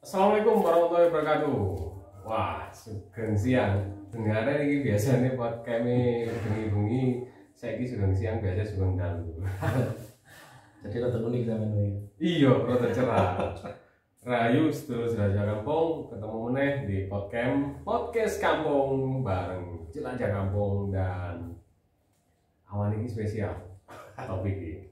Assalamualaikum warahmatullahi wabarakatuh. Wah, sugeng siang. Dengarnya ini biasanya buat kami bengi-bengi. Saya ini sugeng siang biasa sugeng dalu. Jadi rada unik zaman ini. Iya, rada cerah. Rayu sedulur Jelajah Kampung ketemu meneh di podcast Kampung bareng Jelajah Kampung dan awan ini spesial topik ini.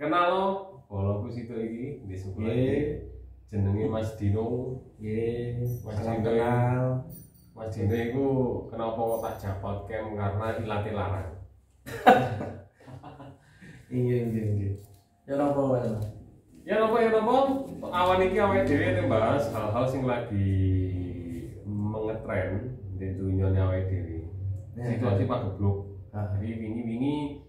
Kenal lo, follow ku situ ini di sebelah ini. Jenenge Mas Dino. Mas Dino kenal. Mas Dino itu kenapa tak japot kem karena ilate larang. Iya. Ya napa wae. Ya napa awan iki awake dhewe bahas hal-hal sing lagi mengetren di dunia awake dhewe. Situasi pagebluk. Jadi wingi-wingi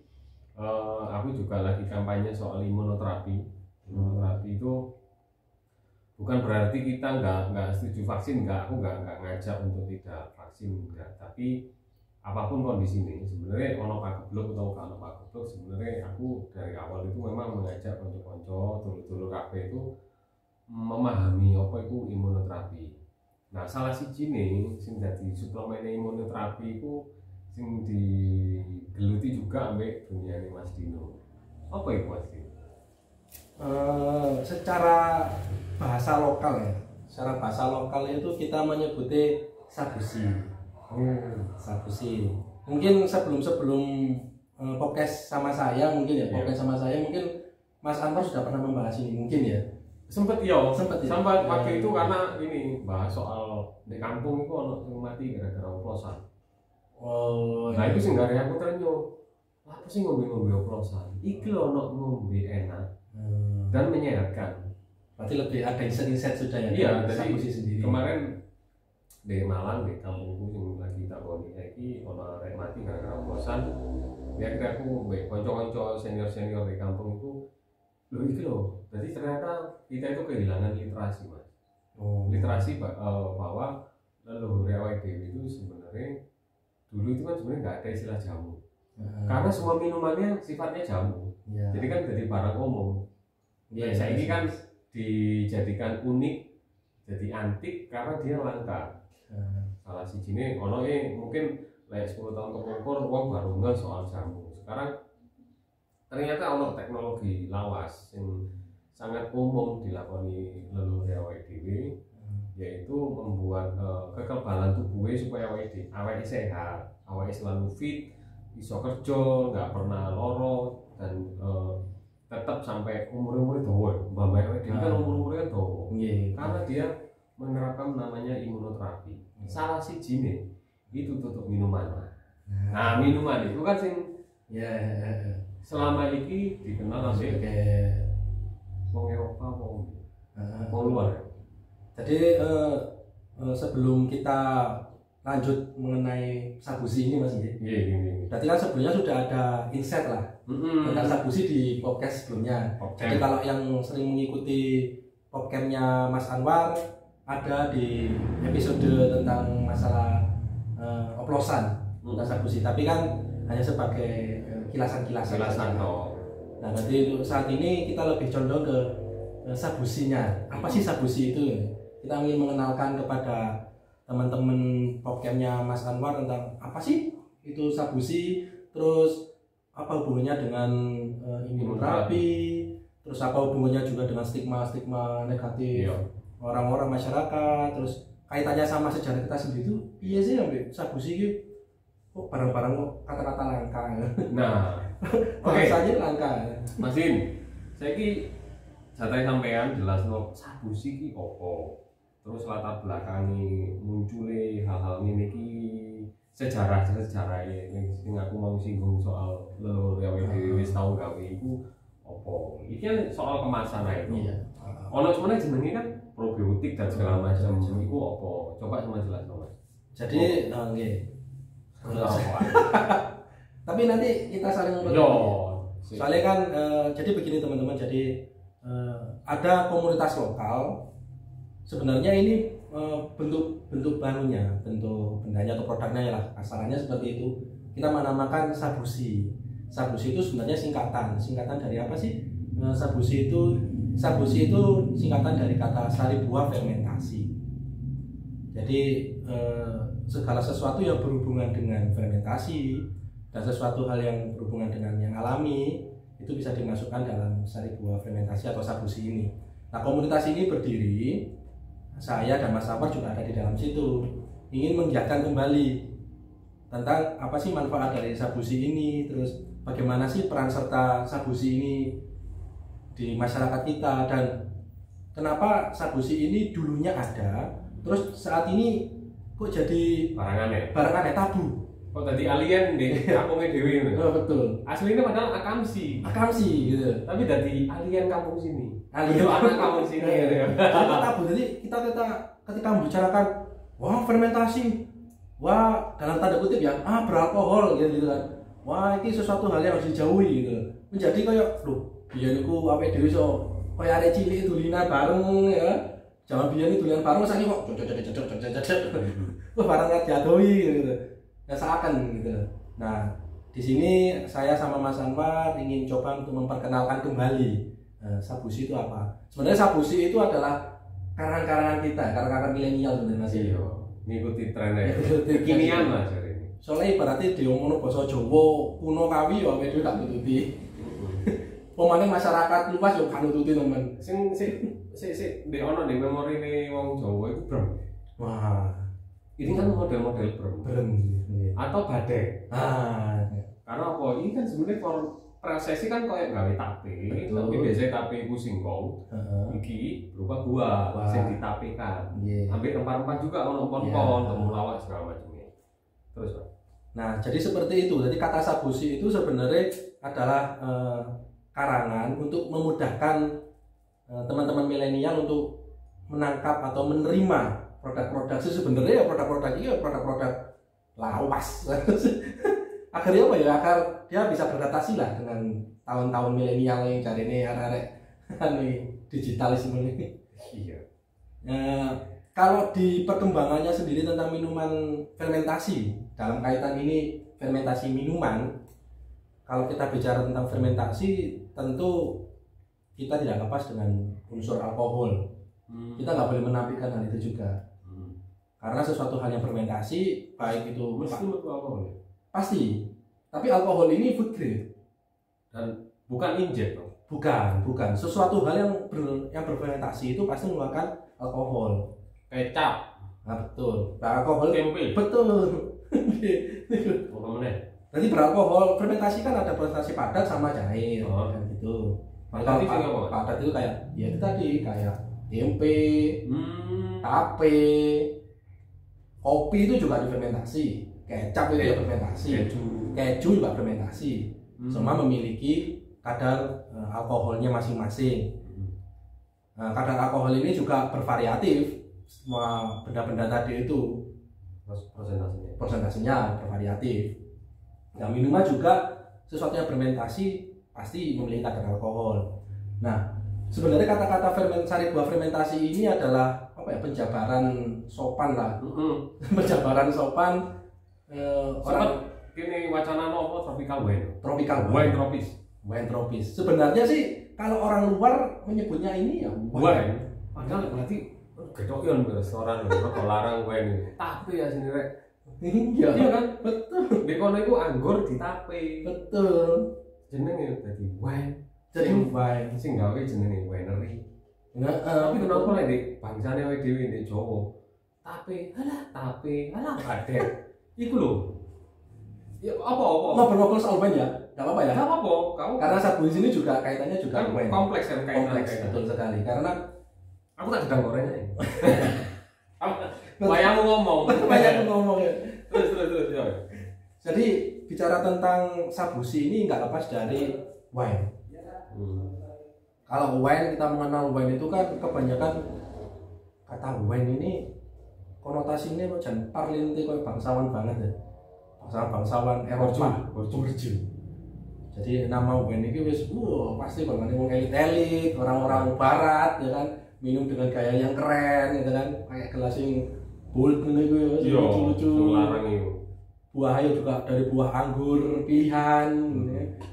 aku juga lagi kampanye soal imunoterapi. Imunoterapi itu bukan berarti kita nggak setuju vaksin, aku nggak ngajak untuk tidak vaksin, enggak. Tapi apapun kondisinya, sebenarnya ono pagebluk atau nggak ono pagebluk, sebenarnya aku dari awal itu memang mengajak konco-konco, dulur-dulur kabeh itu memahami apa itu imunoterapi. Nah, salah siji nih, sing dadi suplemen imunoterapi itu sing digeluti juga ambek dunia ini Mas Dino. Apa itu Mas Dino? Secara bahasa lokal ya. Secara bahasa lokal itu kita menyebutnya sabusi. Sabusi. Mungkin sebelum podcast sama saya mungkin ya, podcast sama saya mungkin Mas Anwar sudah pernah membahas ini mungkin ya. Sempet ya. Sampai waktu itu karena ini bahas soal di kampung itu ono yang mati gara-gara oplosan. Nah itu sih nggak aku tanya, apa sih ngombe oplosan? Iki lho ono ngombe enak dan menyehatkan. Berarti lebih ada insight sudah ya. Iya, dari sabusi sendiri. Kemarin di Malang di kampungku yang lagi tak koni iki ono arek mati gara-gara oplosan. Ya kira aku mbek kanca-kanca senior-senior di kampung itu lho iki lho. Jadi ternyata kita itu kehilangan literasi, Mas. Literasi bahwa leluhur awake dhewe itu sebenarnya dulu itu kan sebenarnya nggak ada istilah jamu. Karena semua minumannya sifatnya jamu. Jadi kan jadi barang umum. Saya ini kan dijadikan unik, jadi antik karena dia langka. Salah sijine ono mungkin lek 10 tahun kepungkur wong baru nggak soal jamu. Sekarang ternyata ono teknologi lawas yang sangat umum dilakoni leluhur awake dhewe, yaitu membuat kekebalan tubuhnya supaya awake sehat, awake selalu fit, iso kerja, nggak pernah loro dan tetap sampai umur-umur dawa. Mbak awake dhewe kan umur-umurnya dawa. Karena dia menerapkan namanya imunoterapi. Salah sijine itu tutup minuman. Nah, minuman itu kan sing selama ini dikenal sebagai wong Eropa, wong luar. Jadi sebelum kita lanjut mengenai sabusi ini Mas ya. Berarti kan sebelumnya sudah ada insight lah tentang sabusi di podcast sebelumnya. Jadi kalau yang sering mengikuti podcastnya Mas Anwar ada di episode tentang masalah oplosan tentang sabusi. Tapi kan hanya sebagai kilasan-kilasan. Nah, berarti untuk saat ini kita lebih condong ke sabusinya. Apa sih sabusi itu? Kita ingin mengenalkan kepada teman-teman podcastnya Mas Anwar tentang apa sih itu sabusi, terus apa hubungannya dengan imunoterapi, terus apa hubungannya juga dengan stigma negatif orang-orang masyarakat, terus kaitannya sama sejarah kita sendiri itu iya sih ambil sabusi itu kok barang-barang kok kata-kata langka. Nah, bahasanya langka. Mas Din, saya ki jatah sampean jelas no sabusi ki opo. Terus latar belakangi munculnya hal-hal ini ki sejarah yang aku mau singgung soal leluhur awake dhewe wis tau gawe iku opo. Iki kan soal kemasan ae itu. Ono sebenarnya jenenge kan probiotik dan segala macam iku opo. Coba sama jelas Mas. Jadi nggih. Tapi nanti kita saling soalnya kan jadi begini teman-teman, jadi ada komunitas lokal. Sebenarnya ini bentuk barunya, bentuk bendanya atau produknya lah, kasarannya seperti itu. Kita menamakan sabusi. Sabusi itu sebenarnya singkatan dari apa sih? Sabusi itu sabusi itu singkatan dari kata sari buah fermentasi. Jadi segala sesuatu yang berhubungan dengan fermentasi dan sesuatu hal yang berhubungan dengan yang alami itu bisa dimasukkan dalam sari buah fermentasi atau sabusi ini. Nah, komunitas ini berdiri, saya dan Mas Sapar juga ada di dalam situ, ingin menggiatkan kembali tentang apa sih manfaat dari sabusi ini, terus bagaimana sih peran serta sabusi ini di masyarakat kita, dan kenapa sabusi ini dulunya ada, terus saat ini kok jadi barang aneh tabu. Kok tadi alien deh, kampungnya dewi ini. Oh, betul. Aslinya padahal akamsi gitu. Tapi dari alien kampung sini. Alien anak kampung sini. Jadi tabu. Jadi kita ketika membicarakan, wah fermentasi, wah dalam tanda kutip ya, beralkohol gitu kan. Wah ini sesuatu hal yang harus dijauhi gitu. Menjadi kayak, biyen niku awake dhewe iso koyo arek cilik dulinan bareng ya. Jangan biyen dulinan bareng saiki kok wah barang ra diadoi gitu. Rasakan gitu. Nah, di sini saya sama Mas Anwar ingin coba untuk memperkenalkan kembali sabusi itu apa. Sebenarnya sabusi itu adalah karangan-karangan kita, karangan milenial sebenarnya Mas. Iya, ngikuti trennya. Kekinian Mas ini. Soalnya berarti diomongno basa Jawa kuno kawi ya awake dhewe tak nututi. Pemane masyarakat luas yo kan nututi teman. Sing di ono di memorine wong Jawa iku brem. Wah, ini kan model-model brem. Atau badai. Karena apa? Ini kan sebenarnya prosesi kan kayak gawe tape, tapi biasanya tape itu singkong. Iki berupa buah yang ditapekan. Ambil rempah-rempah juga ono pon-pon, temulawak segala macamnya. Terus, Pak. Nah, jadi seperti itu. Jadi kata sabusi itu sebenarnya adalah karangan untuk memudahkan teman-teman milenial untuk menangkap atau menerima produk-produk. Sebenarnya ya produk-produk ini ya produk-produk lawas. Akhirnya apa ya? Agar dia bisa beradaptasi lah dengan tahun-tahun milenial yang cari ini arek-arek digitalisme ini. Iya. Kalau di perkembangannya sendiri tentang minuman fermentasi, dalam kaitan ini fermentasi minuman, kalau kita bicara tentang fermentasi, tentu kita tidak lepas dengan unsur alkohol. Kita nggak boleh menafikan hal itu juga. Karena sesuatu hal yang fermentasi, baik itu mesti alkohol. Pasti. Tapi alkohol ini food grade dan bukan injek, bukan. Sesuatu hal yang berfermentasi itu pasti menggunakan alkohol. Kecap. Nah, betul. Alkohol tempe. Betul. Nanti beralkohol, fermentasi kan ada fermentasi padat sama cair, kan gitu. Padat itu kayak, ya itu tadi kayak tempe, tape, kopi itu juga difermentasi, kecap itu juga fermentasi, keju juga fermentasi. Semua memiliki kadar alkoholnya masing-masing. Nah, kadar alkohol ini juga bervariatif. Semua benda-benda tadi itu persentasinya bervariatif. Nah, minuman juga sesuatu yang fermentasi pasti memiliki kadar alkohol. Nah, sebenarnya kata-kata sari buah fermentasi ini adalah apa ya, penjabaran sopan lah. Penjabaran sopan orang ini wacana apa tropical wine tropis. Sebenarnya sih kalau orang luar menyebutnya ini ya wine. Padahal berarti gedokion restoran kok larang wine. Tapi ya sini rek. Iya kan? Betul. Di kono iku anggur ditape. Betul. Jenenge dadi wine. Jadi wine sing gawe jenenge winery. Tapi kenapa lek di bangsane awake dhewe di Jawa? Tape, alah badhe. Iku lho. Ya apa? Ngobrol soal wine ya? Enggak apa-apa ya? Enggak apa-apa. Kamu karena sabu di sini juga kaitannya juga kan wine. Kompleks kan kaitannya. Betul sekali. Karena aku tak sedang gorengnya. Bayangmu ngomong ya. Terus ya. Jadi bicara tentang sabusi ini nggak lepas dari wine. Kalau wine, kita mengenal wine itu kan kebanyakan kata wine ini konotasinya kok jan parlinte koyo bangsawan banget ya. Bangsawan Eropa, Borju. Jadi nama wine ini wis pasti banget wong elit-elit, orang-orang barat ya kan, minum dengan gaya yang keren gitu kan, kayak gelas yang bold ngene iku ya, lucu-lucu. Larang itu. buah ayo juga dari buah anggur pilihan,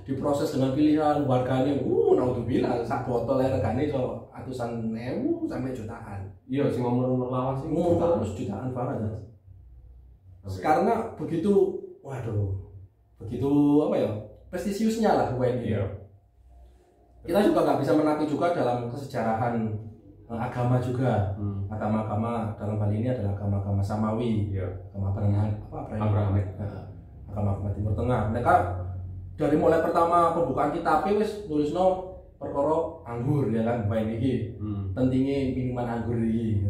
diproses dengan pilihan, harganya naudzubillah sak botol regane iso atusan ewu sampai jutaan. Iya, sing umur lawas sih jutaan banget. Karena begitu, begitu apa ya, prestisiusnya lah wine ini. Iya. Kita juga nggak bisa menapi juga dalam kesejarahan agama juga. Agama-agama dalam hal ini adalah agama-agama Samawi, agama Abraham, agama Timur Tengah. Mereka dari mulai pertama pembukaan kitab wis nulisno perkara anggur ya kan, wine iki. Pentingnya minuman anggur iki.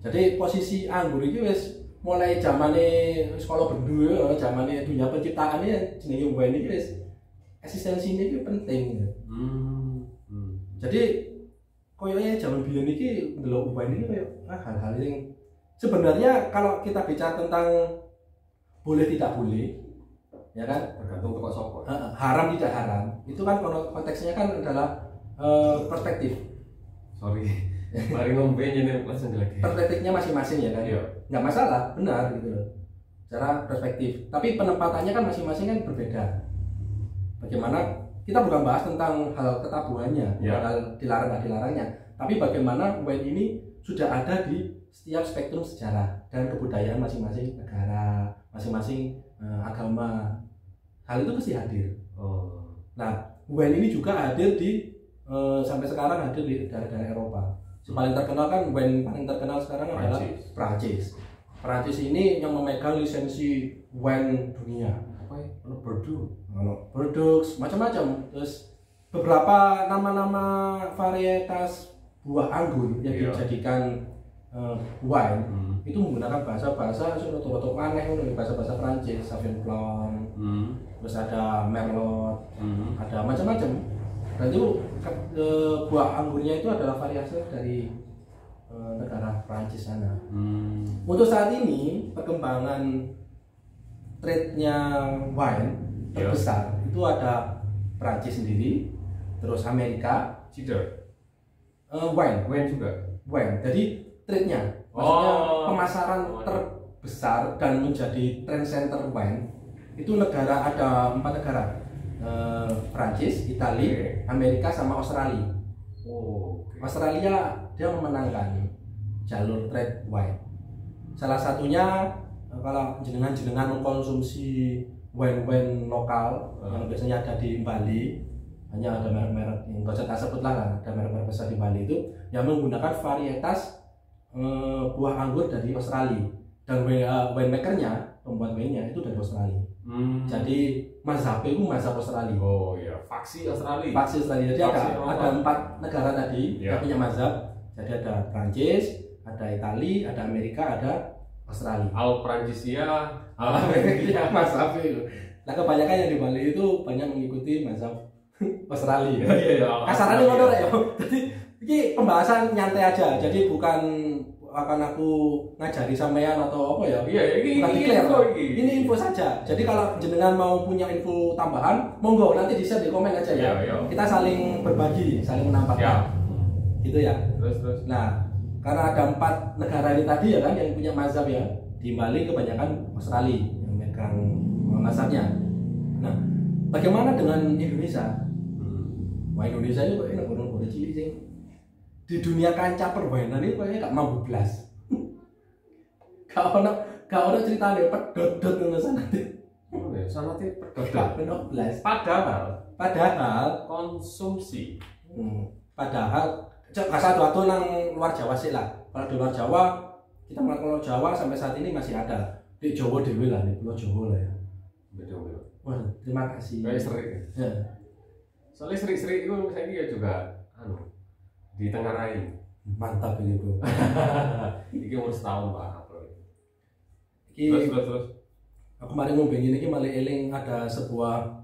Jadi posisi anggur iki wis mulai zamane sekolah bendu ya, zamane dunia penciptaannya jenenge wine iki wis eksistensinya itu penting. Jadi koyoke zaman biyen iki ndelok wine iki koyo hal-hal yang sebenarnya kalau kita bicara tentang boleh tidak boleh ya kan, tergantung toko sapa. Haram tidak haram. Itu kan konteksnya kan adalah perspektif. Sorry. Mari ngombe jeneng langsung lagi. Perspektifnya masing-masing ya kan. Iya. Enggak masalah, benar gitu loh. Cara perspektif. Tapi penempatannya kan masing-masing kan berbeda. Bagaimana kita bukan bahas tentang hal ketabuhannya, hal dilarang nggak dilarangnya, tapi bagaimana wine ini sudah ada di setiap spektrum sejarah dan kebudayaan masing-masing negara, masing-masing agama. Hal itu pasti hadir. Nah, wine ini juga hadir di sampai sekarang hadir di daerah-daerah Eropa. Paling terkenal kan wine paling terkenal sekarang adalah Prancis. Prancis ini yang memegang lisensi wine dunia. Bordeaux, macam-macam. Terus beberapa nama-nama varietas buah anggur yang dijadikan wine itu menggunakan bahasa-bahasa roto-roto aneh, bahasa-bahasa Prancis, Sauvignon Blanc, terus ada Merlot, ada macam-macam. Dan itu buah anggurnya itu adalah variasi dari negara Prancis sana. Untuk saat ini perkembangan trade-nya wine terbesar itu ada Prancis sendiri, terus Amerika, wine juga. Jadi trade-nya, maksudnya pemasaran terbesar dan menjadi trend center wine itu negara ada 4 negara, Prancis, Italia, Amerika sama Australia. Australia dia memenangkan jalur trade wine. Salah satunya kalau jenengan mengkonsumsi wine lokal yang biasanya ada di Bali, hanya ada merek-merek yang tidak sebut lah, ada merek-merek besar di Bali itu yang menggunakan varietas buah anggur dari Australia, dan wine makernya, pembuat wine-nya itu dari Australia. Jadi mazhabnya itu mazhab Australia. Faksi Australia. Jadi ada 4 negara tadi yang punya mazhab. Jadi ada Prancis, ada Italia, ada Amerika, ada Australia. Al Prancis Al Amerika mazhab itu. Nah, kebanyakan yang di Bali itu banyak mengikuti mazhab Australia. Kasarannya ngono rek yo. Jadi ini pembahasan nyantai aja. Jadi bukan akan aku ngajari sampean atau apa ya. Ini info saja. Jadi kalau jenengan mau punya info tambahan, monggo nanti di-share di komen aja ya. Kita saling berbagi, saling menambahkan. Gitu ya. Terus. Nah, karena ada 4 negara ini tadi ya kan yang punya mazhab ya. Di Bali kebanyakan Australia yang megang mazhabnya. Nah, bagaimana dengan Indonesia? Wah, Indonesia itu kayaknya gunung-gunung cilik sing di dunia kancah perwainan ini kayaknya gak mampu belas. Gak ada ceritanya pedot-dot ngono sanate. Sanate pedot belas. Padahal konsumsi. Padahal satu nang luar Jawa sih lah. Kalau di luar Jawa kita melakukan Jawa sampai saat ini masih ada. Di Jawa dewe lah, di Pulau Jawa lah ya. Betul. Wah, terima kasih. Kayak serik. Ya. Soalnya serik-serik itu saya juga di tengah rai. Mantap ini bro. Ini umur setahun Pak. Terus. Aku kemarin ngomong ini malah eling ada sebuah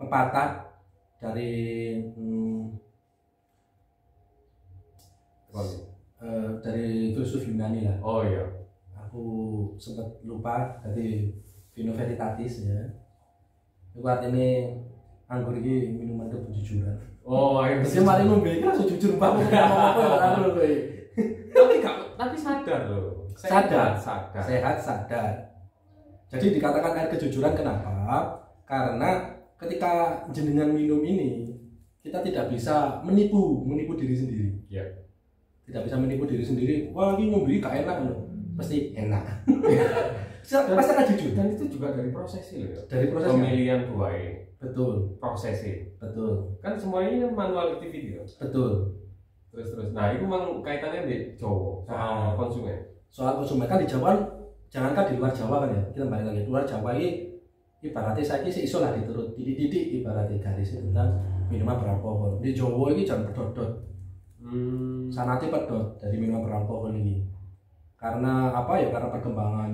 pepatah dari dari filsuf Yunani lah. Oh iya. Aku sempat lupa dari Vino Veritatis ya. Itu artinya anggur ini minuman kejujuran. Iya. Jadi mari ngombe iki langsung jujur banget apa kowe. Tapi sadar loh. Sehat sadar. Jadi dikatakan air kejujuran kenapa? Karena ketika jenengan minum ini, kita tidak bisa menipu diri sendiri. Ya. Tidak bisa menipu diri sendiri. Wah, ini ngombe gak enak loh. Pasti enak. Pasti akan jujur. Dan itu juga dari prosesnya loh. Dari prosesnya. Pemilihan buahnya. Betul. Prosesnya. Betul. Kan semuanya manual activity loh. Betul. Terus. Nah, itu memang kaitannya di Jawa soal konsumen. Soal konsumen kan di Jawa, jangankan di luar Jawa kan ya. Kita balik lagi. Luar Jawa ini ibaratnya saya ini iso lah diturut dididik ibaratnya garis itu tentang minuman beralkohol. Di Jawa ini jangan pedot-pedot. Sanate pedot dari minuman beralkohol ini. Karena apa ya? Karena perkembangan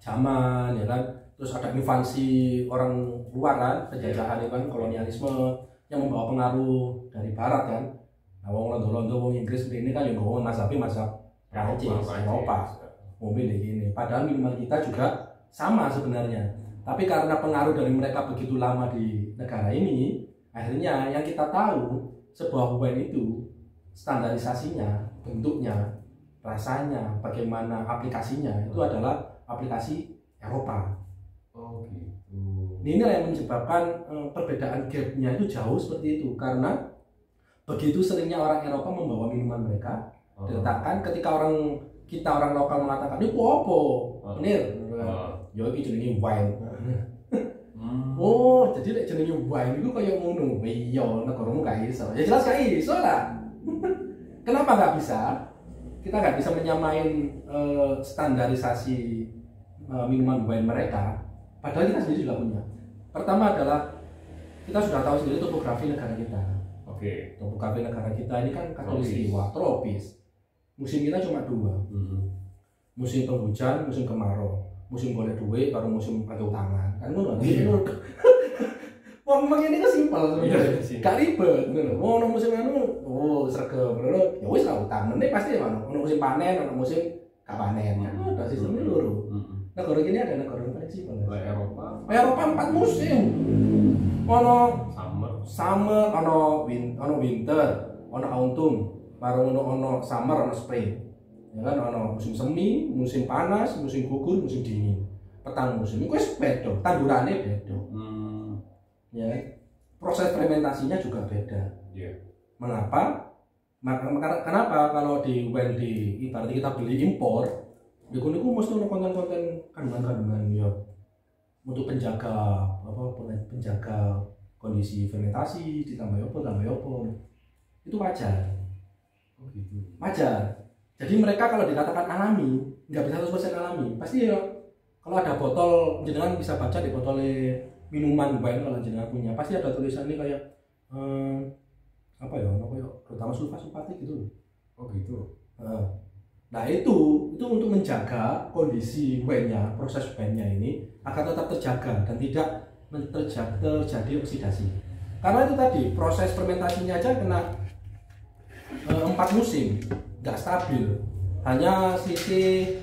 zaman ya kan. Terus ada invasi orang luar kan, penjajahan itu kan, kolonialisme yang membawa pengaruh dari barat kan. Nah, wong Londo-Londo, wong Inggris ini kan yang ngomong mazhab Prancis, Eropa. Mobil ini. Padahal minuman kita juga sama sebenarnya. Tapi karena pengaruh dari mereka begitu lama di negara ini, akhirnya yang kita tahu sebuah wine itu standarisasinya, bentuknya, rasanya, bagaimana aplikasinya itu adalah aplikasi Eropa. Oh gitu. Inilah yang menyebabkan perbedaan gapnya itu jauh seperti itu karena begitu seringnya orang Eropa membawa minuman mereka diletakkan ketika orang lokal mengatakan ini apa? Bener. Ya iki jenenge wine. Oh, jadi lek jenenge wine itu kayak ngono. Iya, negaramu gak iso. Ya jelas gak iso lah. Kenapa nggak bisa? Kita nggak bisa menyamain standarisasi minuman wine mereka. Padahal kita sendiri juga punya. Pertama adalah kita sudah tahu sendiri topografi negara kita. Oke. Topografi negara kita ini kan katulistiwa, tropis. Musim kita cuma dua. Musim penghujan, musim kemarau. Musim golek duit, baru musim pakai utangan. Kan ngono. Wong memang ini kan simpel sebenarnya. Gak ribet ngono. Ono musim anu, sregep ngono. Ya wis lah utang. Meneh pasti ono musim panen, ono musim gak panen. Kan ada sistemnya loro. Negara ini ada negara yang paling simpel. Eropa 4 musim. Ono summer, ono winter, ono autumn, baru ono summer, ono spring. Ya kan ono musim semi, musim panas, musim gugur, musim dingin. Petang musim iku wis beda, tandurane beda. Ya. Proses fermentasinya juga beda. Yeah. Mengapa? Kenapa kalau di wine ibaratnya kita beli impor, di niku mesti ono konten-konten kandungan-kandungan ya untuk penjaga kondisi fermentasi, ditambah apa. Itu wajar. Oh gitu. Wajar. Jadi mereka kalau dikatakan alami, nggak bisa 100% alami. Pasti ya kalau ada botol, jenengan bisa baca di botol minuman wine kalau jenengan punya, pasti ada tulisannya kayak terutama sulfat-sulfatik gitu. Oh gitu. Nah itu untuk menjaga kondisi wine-nya, proses wine-nya ini agar tetap terjaga dan tidak terjadi oksidasi. Karena itu tadi proses fermentasinya aja kena 4 musim, nggak stabil, hanya selisih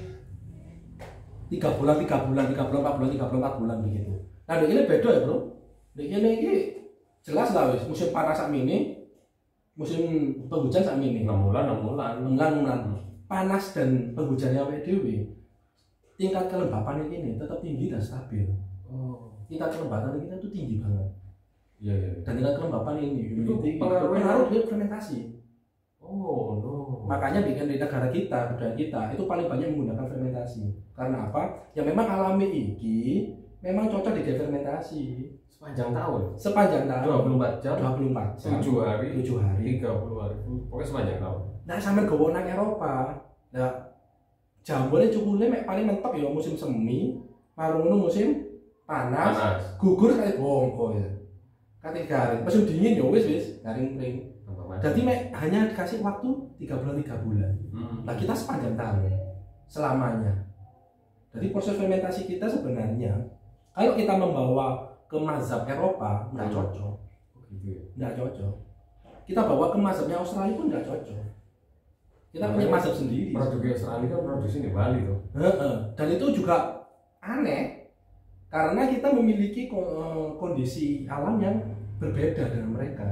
3 bulan, 4 bulan begitu. Nah ini beda ya bro, ini jelas lah wis musim panas sak ini, musim penghujan sak ini. 6 bulan. Panas dan penghujannya WDW, tingkat kelembapan ini tetap tinggi dan stabil. Tingkat kelembapan kita itu tinggi banget. Iya. Dan tingkat kelembapan ini pengaruh dia fermentasi. Oh no. Makanya bikin di negara kita, budaya kita itu paling banyak menggunakan fermentasi. Karena apa? Ya memang alami ini memang cocok di fermentasi sepanjang tahun. 24 jam. 7 hari. 30 hari. Pokoknya sepanjang tahun. Nah sampai gowo nang Eropa. Nah jambone cukule mek paling mentok ya musim semi, marung musim panas. Gugur kali bongko ya. Kate musim dingin ya wis garing-garing. Jadi hanya dikasih waktu 3 bulan. Nah kita sepanjang tahun selamanya. Jadi proses fermentasi kita sebenarnya kalau kita membawa ke mazhab Eropa nggak cocok. Nggak cocok. Kita bawa ke mazhabnya Australia pun nggak cocok. Kita punya mazhab sendiri. Produk Australia kan produksi di Bali tuh. Dan itu juga aneh karena kita memiliki kondisi alam yang berbeda dengan mereka.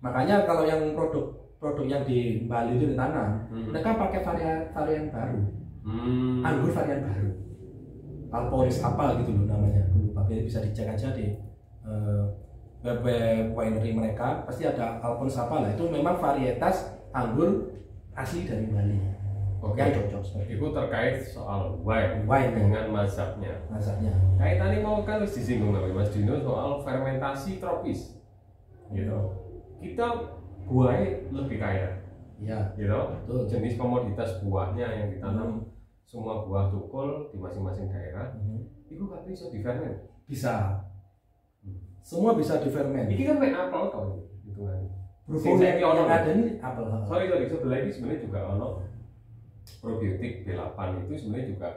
Makanya kalau yang produk yang di Bali itu ditanam, mereka pakai varian baru, anggur varian baru. Alphonse apa gitu loh namanya, aku lupa. Bisa dicek aja di web winery mereka, pasti ada Alphonse apa lah. Itu memang varietas anggur asli dari Bali. Oke. Yang cocok. Itu terkait soal wine dengan mazhabnya. Kaitannya mau kan harus disinggung Mas Dino soal fermentasi tropis. Gitu. Kita buahnya lebih kaya. Iya. Gitu. Betul. Jenis komoditas buahnya yang ditanam semua buah tukul di masing-masing daerah. Itu kan bisa difermen. Bisa. Semua bisa difermen. Ini kan kayak apel tau gitu kan. Berhubung yang ada ini apel. Sorry sebelah ini sebenarnya juga ono probiotik B8 itu sebenarnya juga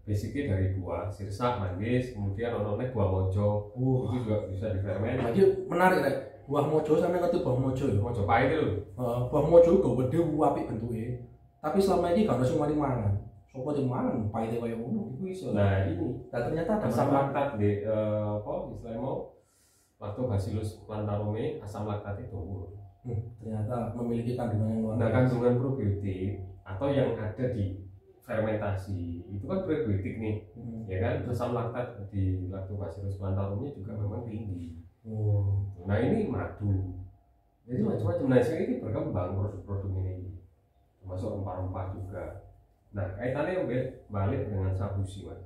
basicnya dari buah sirsak, manggis, kemudian ono buah mojo. Itu juga bisa difermen. Lagi menarik rek. Buah mojo sampe ngerti buah mojo ya. Mojo pahit itu. Buah mojo go gede apik bentuke. Tapi selama ini gak ono sing wani mangan. Sopo sing mangan pahite kaya ngono iku iso. Nah, ini. Nah, ternyata ada asam laktat di apa istilahnya mau Lactobacillus plantarum asam laktat itu. Ternyata memiliki kandungan yang luar biasa. Nah, kandungan probiotik atau yang ada di fermentasi itu kan probiotik nih, ya kan? Asam laktat di Lactobacillus plantarumnya juga memang tinggi. Nah, ini madu. Jadi macam-macam. Nah, ini berkembang produk-produk ini, termasuk rempah-rempah juga. Nah, kaitannya balik dengan sabusi, Mas.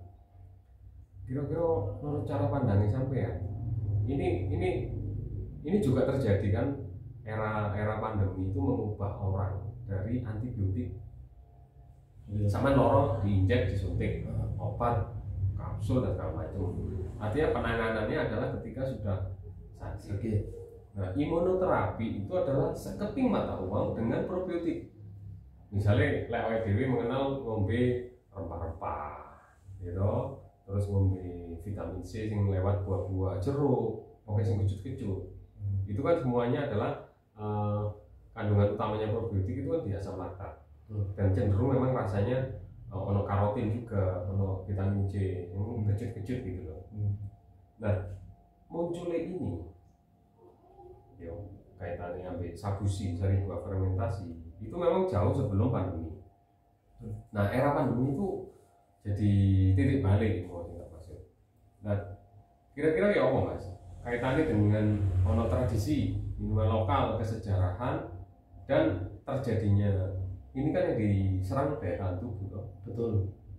Kira-kira menurut cara pandangnya sampean, ini juga terjadi kan? Era pandemi itu mengubah orang dari antibiotik sama loro diinjek, disuntik, obat, kapsul dan segala macam. Artinya penanganannya adalah ketika sudah sakit. Nah, imunoterapi itu adalah sekeping mata uang dengan probiotik. Misalnya lewat dewi mengenal ngombe rempah-rempah, gitu, terus ngombe vitamin C yang lewat buah-buah jeruk, oke sing kecut-kecut. Itu kan semuanya adalah kandungan utamanya probiotik itu kan di asam laktat. Dan cenderung memang rasanya ono karotin juga, ono vitamin C yang kecut-kecut gitu loh. Nah, munculnya ini kaitannya ambil sabusi dari buah fermentasi itu memang jauh sebelum pandemi. Nah, era pandemi itu jadi titik balik mau tidak masuk. Nah, kira-kira ya apa Mas? Kaitannya dengan ono tradisi minuman lokal, kesejarahan, dan terjadinya ini kan yang diserang daya tahan tubuh toh? Betul.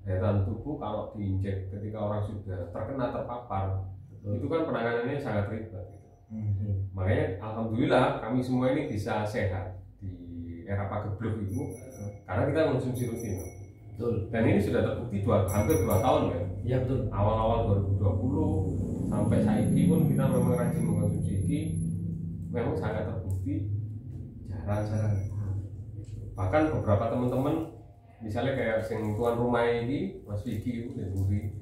Daya tahan tubuh kalau diinjek ketika orang sudah terpapar, itu kan penanganannya sangat ribet gitu. Makanya alhamdulillah kami semua ini bisa sehat di era pagebluk itu karena kita mengonsumsi rutin. Betul. Dan ini sudah terbukti hampir 2 tahun ya. Iya betul. Awal-awal 2020 sampai saat ini pun kita memang rajin mengonsumsi ini, memang sangat terbukti jarang. Bahkan beberapa teman-teman misalnya kayak sing tuan rumah ini Mas Vicky itu dan Budi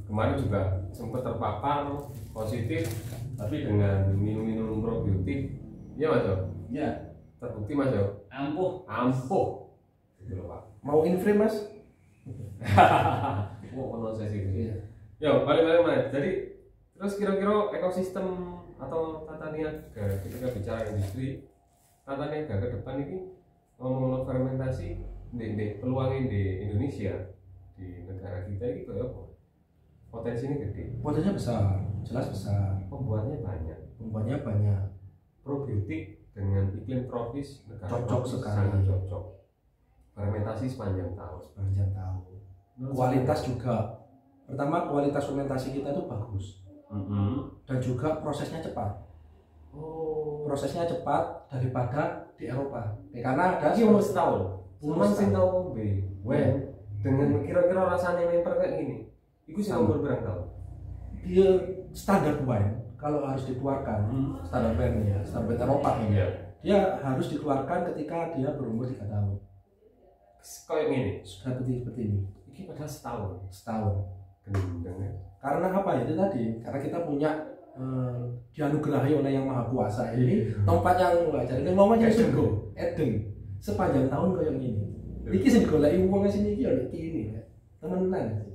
kemarin juga sempat terpapar positif tapi dengan minum probiotik. Iya Mas Jo? Iya. Terbukti Mas Jo? Ampuh. Gitu loh Pak. Mau inframe Mas? Mau sesi gitu. Yo, balik Mas. Jadi terus kira-kira ekosistem atau tata niaga ketika bicara industri, tata niaga ke depan ini ngomong fermentasi di peluangnya di Indonesia, di negara kita ini kayak apa? Potensinya gede. Potensinya besar, jelas besar. Pembuatnya banyak. Probiotik dengan iklim tropis negara cocok tropis sekali. Sangat cocok. Fermentasi sepanjang tahun. Kualitas juga. Pertama, kualitas fermentasi kita itu bagus. Dan juga prosesnya cepat. Prosesnya cepat daripada di Eropa. Karena ada umur setahun. Cuman sing tau ngombe. Dengan kira-kira rasanya memper kayak gini. Iku sih umur berapa tahun? Dia standar wine kalau harus dikeluarkan standar wine ya, standar wine Eropa ini. Dia harus dikeluarkan ketika dia berumur 3 tahun. Kayak gini. Seperti ini. Ini padahal setahun. Gendeng ya. Karena apa ya itu tadi? Karena kita punya dianugerahi oleh yang maha kuasa ini tempat yang jadi ngomongnya surga Eden sepanjang tahun kayak gini. Iki sing goleki wong sini iki ya ini temenan.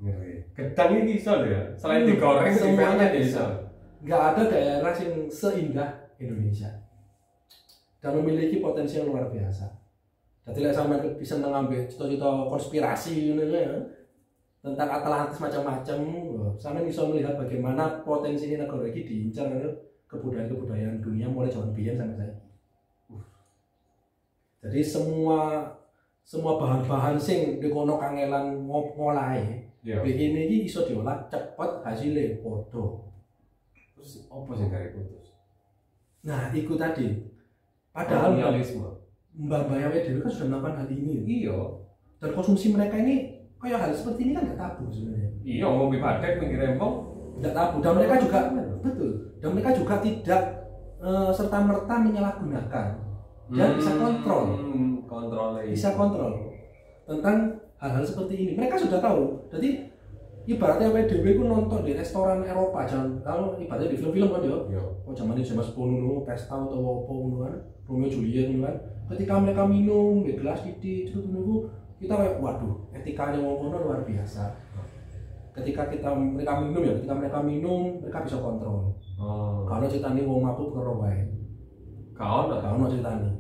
Ngeri. Gedang ini bisa loh ya. Selain digoreng semuanya bisa. Nggak ada daerah yang seindah Indonesia dan memiliki potensi yang luar biasa. Jadi sampai bisa mengambil cita-cita konspirasi ini ya. tentang Atlantis macam-macam. Sampeyan bisa melihat bagaimana potensi negara iki diincar kebudayaan dunia mulai zaman biyen sampai saiki. Jadi semua bahan-bahan sing dikono kangelan ngolahe, begini iki iso diolah cepet hasilnya podo. Terus apa sing gawe putus? Nah, itu tadi. Padahal mbak-mbak yang dulu kan sudah melakukan hal ini. Iya. Dan konsumsi mereka ini kayak hal seperti ini kan nggak tabu sebenarnya. Iya, ngombe padek pinggir rempong nggak tabu. Dan mereka juga betul. Dan mereka juga tidak serta merta menyalahgunakan. Dan bisa kontrol. Bisa kontrol tentang hal-hal seperti ini. Mereka sudah tahu. Jadi ibaratnya WDW itu nonton di restoran Eropa, jangan kalau ibaratnya di film-film kan ya. Oh zaman ini James Bond dulu, pesta atau apa kan, Romeo Juliet kan. Ketika mereka minum di gelas titik itu nunggu, kita kayak waduh, etikanya ngomong luar biasa. Ketika mereka minum, mereka bisa kontrol. Kalau ceritanya wong mabuk karo wae. Kalau ceritanya.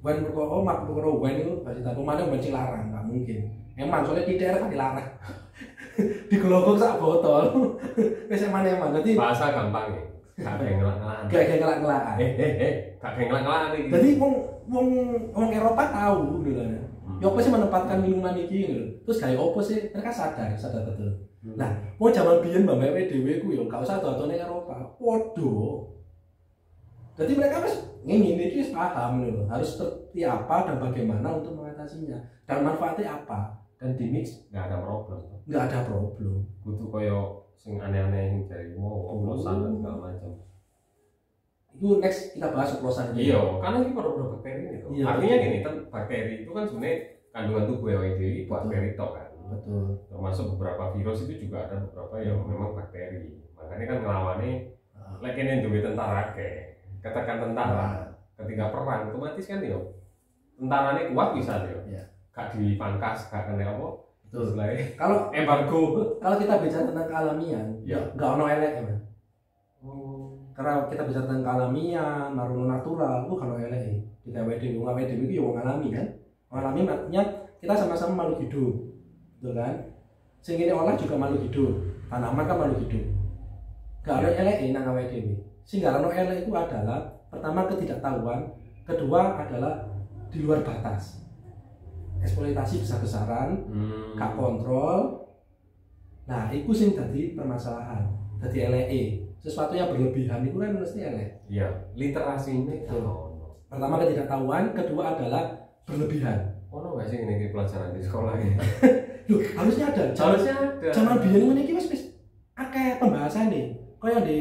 Wen perkara mabuk karo wae itu pasti tak pemane benci larang, enggak mungkin. Emang soalnya tidak kan dilarang. Digelogok sak botol. Wis emang. Dadi bahasa gampang ya. Gak ngelak-ngelakan. Gak ngelak-ngelakan iki. Jadi wong Eropa tahu gitu kan. Ya apa sih menempatkan minuman iki gitu. Terus gawe opo sih? Mereka sadar betul. Nah, mau zaman biyen mbak dhewe ku ya gak usah dodone Eropa. Waduh. Jadi mereka ingin ini paham gitu. Harus seperti apa dan bagaimana untuk mengatasinya dan manfaatnya apa. Dan di mix nggak ada problem. Nggak ada problem. Butuh koyo sing aneh-aneh yang dari oplosan dan segala macam. Itu next kita bahas oplosan. Iya, karena ini produk bakteri itu. Iya, artinya gini, bakteri itu kan sebenarnya kandungan tubuh ini bakteri tok kan. Betul. Termasuk beberapa virus itu juga ada beberapa yang memang bakteri. Makanya kan ngelawannya lagi yang duwe tentara katakan tentara ketika perang otomatis kan yo tentaranya kuat bisa yo. Gak dipangkas, gak kena apa? Betul. Kalau embargo, kalau kita bicara tentang kealamian, gak ono elek ya. Karena kita bicara tentang kealamian, natural, itu kalau elek. Kita WDW itu ya wong alami kan. Wong alami artinya kita sama-sama makhluk hidup, betul kan? Sing ini olah juga makhluk hidup, tanaman kan makhluk hidup. Gak ada elek nang WDW. Sing gak ono elek itu adalah pertama ketidaktahuan, kedua adalah di luar batas. Eksploitasi besar-besaran, gak kontrol. Nah, itu sing dadi permasalahan. Dadi eleke. Sesuatu yang berlebihan itu kan mesti elek. Iya, literasi ini itu. Pertama ketidaktahuan, kedua adalah berlebihan. Ono gak sih ini pelajaran di sekolah ini? Loh, harusnya ada. Zaman biyen ngene iki wis akeh pembahasan nih. Kayak di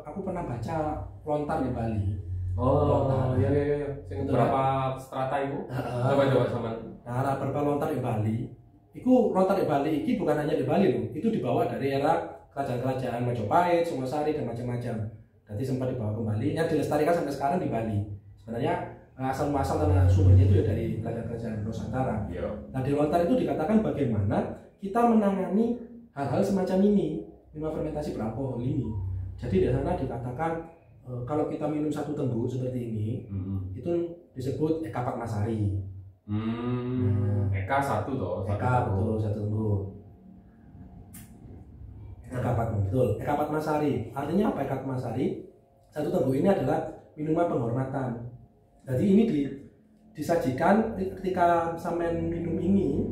aku pernah baca lontar di Bali. Oh, iya. Berapa strata itu? Coba sama. Nah, berapa lontar di Bali? Iku lontar di Bali ini bukan hanya di Bali loh. Itu dibawa dari era kerajaan-kerajaan Majapahit, Singosari dan macam-macam. Nanti sempat dibawa kembali. Yang dilestarikan sampai sekarang di Bali. Sebenarnya asal-muasal tanah sumbernya itu ya dari kerajaan-kerajaan Nusantara. Nah, di lontar itu dikatakan bagaimana kita menangani hal-hal semacam ini, minuman fermentasi beralkohol ini. Jadi di sana dikatakan kalau kita minum satu tengguk seperti ini, itu disebut Eka Padmasari. Eka satu toh. Eka betul satu tengguk. Eka Padmasari. Artinya apa Eka Padmasari? Satu tengguk ini adalah minuman penghormatan. Jadi ini disajikan ketika sampean minum ini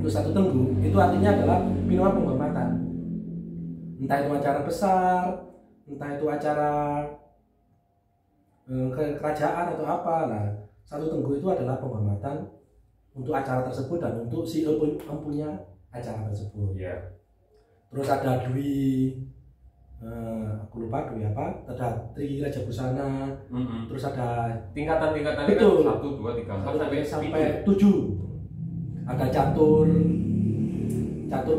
untuk satu tengguk, itu artinya adalah minuman penghormatan. Entah itu acara besar, entah itu acara kerajaan atau apa. Nah, satu tengguk itu adalah penghormatan untuk acara tersebut dan untuk si empunya acara tersebut. Terus ada Dwi, aku lupa Dwi apa, ada Tri Raja Busana, terus ada tingkatan-tingkatan itu 1, 2, 3, 4 sampai 7. Ada catur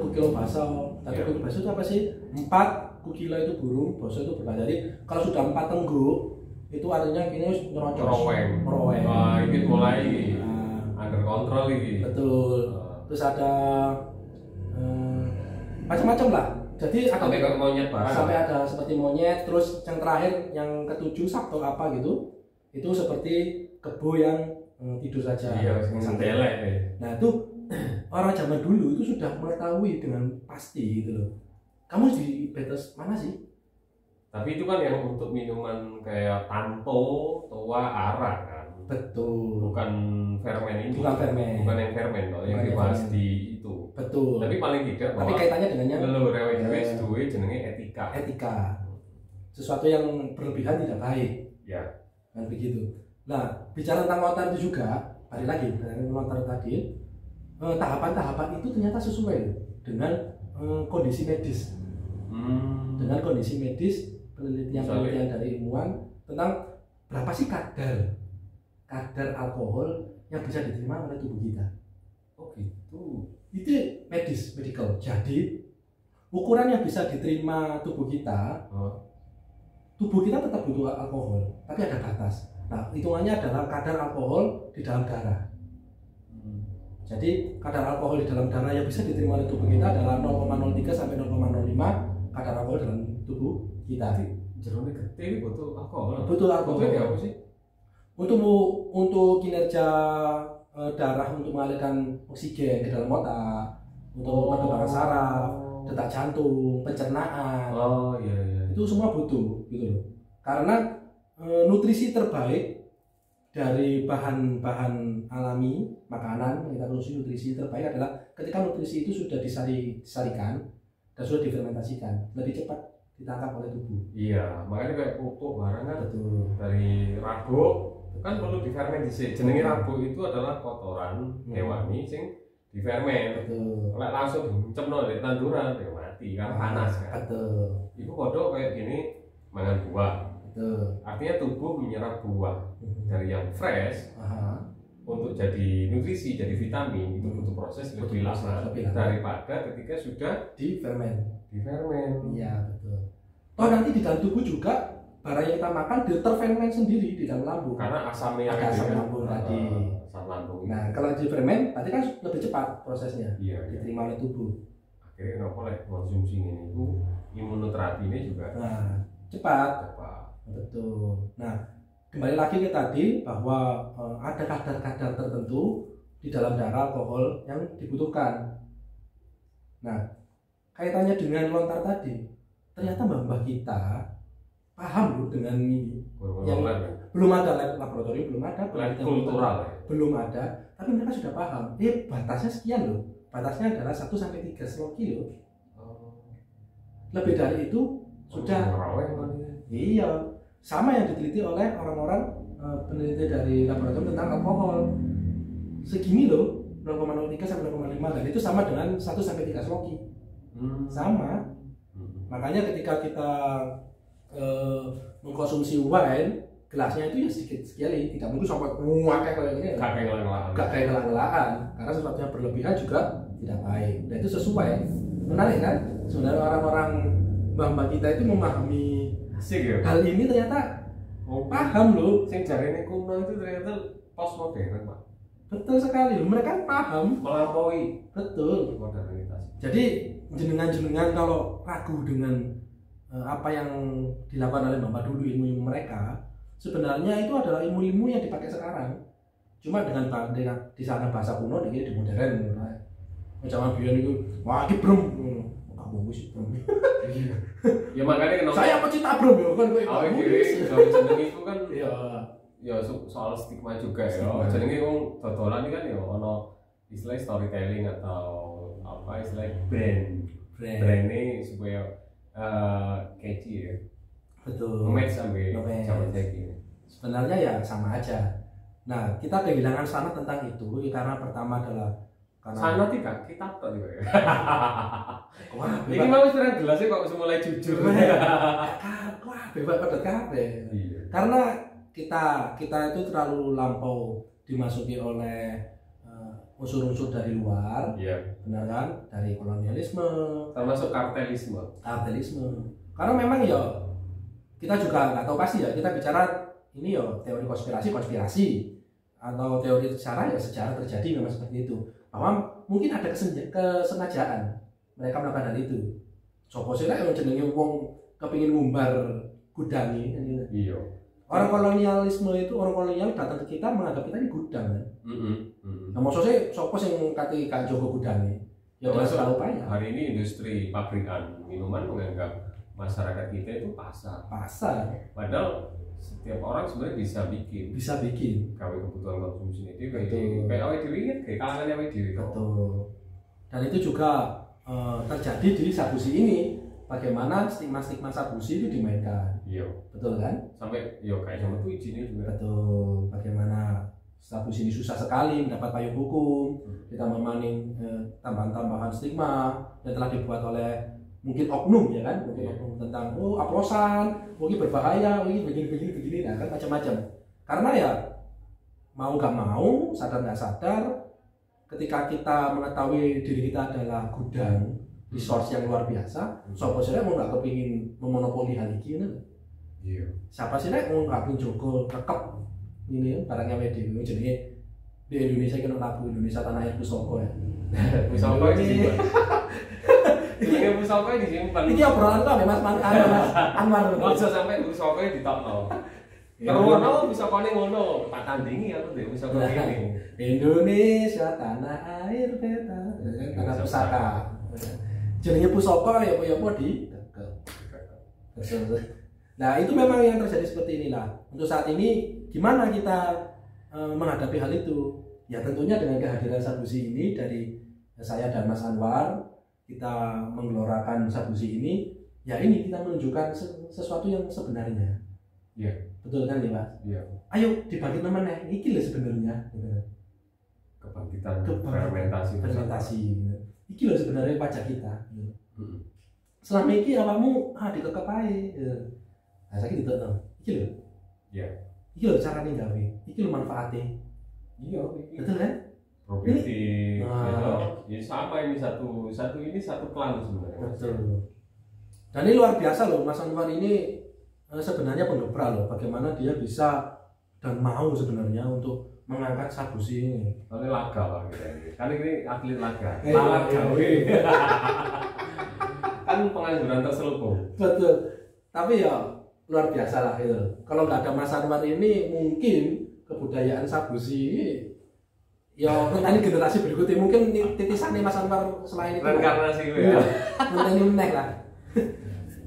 kukilo baso. Kukilo baso itu apa sih? 4 kukilo itu burung, baso itu berbahasa. Jadi kalau sudah 4 tengguk itu artinya kini meroweng. Wah, ini mulai under control ini. Betul. Terus ada macam-macam lah. Jadi sampai ke monyet barang. Sampai ada seperti monyet. Terus yang terakhir yang ke-7 sabto apa gitu. Itu seperti kebo yang tidur saja. Iya, santelek. Nah, itu orang zaman dulu itu sudah mengetahui dengan pasti gitu loh. Kamu di batas mana sih? Tapi itu kan yang untuk minuman kayak Tanto, Toa, Ara kan. Betul. Bukan fermen ini. Bukan fermen. Bukan yang fermen loh, yang dibahas di itu. Betul. Tapi paling tidak tapi kaitannya dengan yang lewat duwe jenenge etika. Etika. Sesuatu yang berlebihan tidak baik. Ya. Kan begitu. Nah, bicara tentang lontar itu juga, balik lagi dengan lontar tadi, tahapan-tahapan itu ternyata sesuai dengan kondisi medis. Dengan kondisi medis, penelitian dari ilmuwan tentang berapa sih kadar alkohol yang bisa diterima oleh tubuh kita. Oh gitu. Itu medical. Jadi ukuran yang bisa diterima tubuh kita, tubuh kita tetap butuh alkohol, tapi ada batas. Nah, hitungannya adalah kadar alkohol di dalam darah. Jadi kadar alkohol di dalam darah yang bisa diterima oleh tubuh kita adalah 0,03 sampai 0,05 kadar alkohol dalam tubuh kita. Jerone gede butuh alkohol. Butuh alkohol. Butuh apa sih? Untuk kinerja darah, untuk mengalirkan oksigen ke dalam otak, untuk perkembangan saraf, detak jantung, pencernaan. Oh iya. Itu semua butuh gitu loh. Karena nutrisi terbaik dari bahan-bahan alami makanan yang kita konsumsi, nutrisi terbaik adalah ketika nutrisi itu sudah disarikan dan sudah difermentasikan, lebih cepat ditangkap oleh tubuh. Iya, makanya kayak pupuk barang kan. Betul. Dari rago kan perlu difermentasi. Jenenge rago itu adalah kotoran hewani sing difermen. Betul. Lek langsung dicemno di tanduran ya mati kan, panas kan. Betul. Itu kodok kayak gini mangan buah. Betul. Artinya tubuh menyerap buah dari yang fresh untuk jadi nutrisi, jadi vitamin itu butuh proses lebih lama daripada ketika sudah difermen. Iya betul. Toh nanti di dalam tubuh juga barang yang kita makan terfermen sendiri di dalam lambung. Karena asamnya ada asam lambung tadi. Asam lambung. Nah kalau difermen berarti kan lebih cepat prosesnya. Iya. Diterima oleh tubuh. Akhirnya kenapa konsumsi ini itu imunoterapi ini juga. Nah cepat. Betul. Nah, kembali lagi ke tadi bahwa ada kadar-kadar tertentu di dalam darah alkohol yang dibutuhkan. Nah, kaitannya dengan lontar tadi, ternyata mbah-mbah kita paham loh dengan ini. Yang belum ada laboratorium, belum ada kultural, belum ada, tapi mereka sudah paham. Batasnya sekian loh. Batasnya adalah 1 sampai 3 sloki loh. Lebih dari itu sudah. Iya. Sama yang diteliti oleh orang-orang peneliti dari laboratorium tentang alkohol. Segini loh, 0,03 sampai 0,5 dan itu sama dengan 1 sampai 3 sloki. Sama. Makanya ketika kita mengkonsumsi wine, gelasnya itu ya sedikit sekali, tidak mungkin sampai muaknya kayak gini. Gak kayak ngelang-ngelangan. Karena sesuatu yang berlebihan juga tidak baik. Dan itu sesuai. Menarik kan? Sebenarnya orang-orang mbah-mbah kita itu memahami hal ini ternyata paham loh. Sing jarene kuno itu ternyata postmodern, Pak. Betul sekali loh, mereka paham melampaui. Betul. Modernitas. Jadi jenengan kalau ragu dengan apa yang dilakukan oleh Bapak dulu, ilmu-ilmu mereka, sebenarnya itu adalah ilmu-ilmu yang dipakai sekarang. Cuma dengan di sana bahasa kuno, di modern. Zaman biyen itu wah iki brem. Ya makanya kenapa saya pecinta bro ya kan kowe. Kalau jeneng itu kan ya soal stigma juga ya. Jenenge wong dodolan iki kan ya ono istilah storytelling atau apa istilah brand ini supaya catchy ya. Betul. Match sampai zaman saiki. Sebenarnya ya sama aja. Nah, kita kehilangan sana tentang itu karena pertama adalah sana tidak kita kok juga ya. Ini mau sekarang gelasnya kok mulai jujur. Wah, bebas pada kabeh. Karena kita itu terlalu lampau dimasuki oleh unsur-unsur dari luar. Iya. Benar kan? Dari kolonialisme, termasuk kartelisme. Karena memang ya kita juga nggak tahu pasti ya, kita bicara ini ya teori konspirasi atau teori sejarah terjadi memang seperti itu. Bahwa mungkin ada kesengajaan mereka melakukan hal itu. Sopo sih lah yang jenenge wong kepingin ngumbar gudangi kan gitu. Iya. Orang kolonial datang ke kita menganggap kita ini gudang kan. Nah maksudnya sopo sing kate Kak Joko Gudange? Ya termasuk tahu upaya. Hari ini industri pabrikan minuman menganggap masyarakat kita itu pasar. Padahal setiap orang sebenarnya bisa bikin kalau kebutuhan konsumsi itu kayak awet diri kan, kayak kalangan awet diri. Betul. Dan itu juga terjadi di Sabusi ini. Bagaimana stigma Sabusi itu dimainkan. Iya. Betul kan? Sampai kayak sama tuh izinnya juga. Betul. Bagaimana Sabusi ini susah sekali mendapat payung hukum, ditambah maning tambahan-tambahan stigma yang telah dibuat oleh mungkin oknum ya kan, mungkin oknum tentang oplosan, mungkin berbahaya, mungkin begini, nah kan macam-macam. Karena ya mau nggak mau, sadar nggak sadar, ketika kita mengetahui diri kita adalah gudang resource yang luar biasa, siapa sih mau nggak kepingin memonopoli hal ini? Iya. Siapa sih mau nggak pingin Joko rekep ini barangnya media, jadi di Indonesia kan lagu Indonesia tanah air Pusoko ya. Pusoko ini. Ini Pusoko disimpan. Ini obrolan tuh Mas Anwar. Bisa sampai Pusoko ditokno. Kalau Pusoko ini ngono, tak tandingi aku deh Pusoko ini. Indonesia tanah air beta, tanah pusaka. Jenenge Pusoko ya apa di Nah itu memang yang terjadi seperti inilah. Untuk saat ini gimana kita menghadapi hal itu? Ya tentunya dengan kehadiran Sabusi ini dari saya dan Mas Anwar, kita menggelorakan Sabusi ini. Ya ini kita menunjukkan sesuatu yang sebenarnya. Iya. Betul kan nih Mas? Iya. Ayo dibangkit namanya. Iki lah sebenarnya. Kebangkitan fermentasi. Iki loh sebenarnya pajak kita. Selama ini awakmu dikekep ae. Nah, saiki ditokno. Iki lho. Iya. Iki lho carane gawe. Iki lho manfaatnya. Iya, betul kan? Produktif. Ya sama ini satu klan sebenarnya. Betul. Dan ini luar biasa loh, Mas Anwar ini sebenarnya penggebrak loh. Bagaimana dia bisa dan mau sebenarnya untuk mengangkat Sabusi ini. Ini laga lah kita ini. Kan ini atlet laga. Gawe. Kan pengangguran terselubung. Betul. Tapi ya luar biasa lah itu. Kalau nggak ada Mas Anwar ini mungkin kebudayaan Sabusi ya nanti generasi berikutnya mungkin titisannya Mas Anwar selain itu. Reinkarnasi ya. Nanti meneh lah.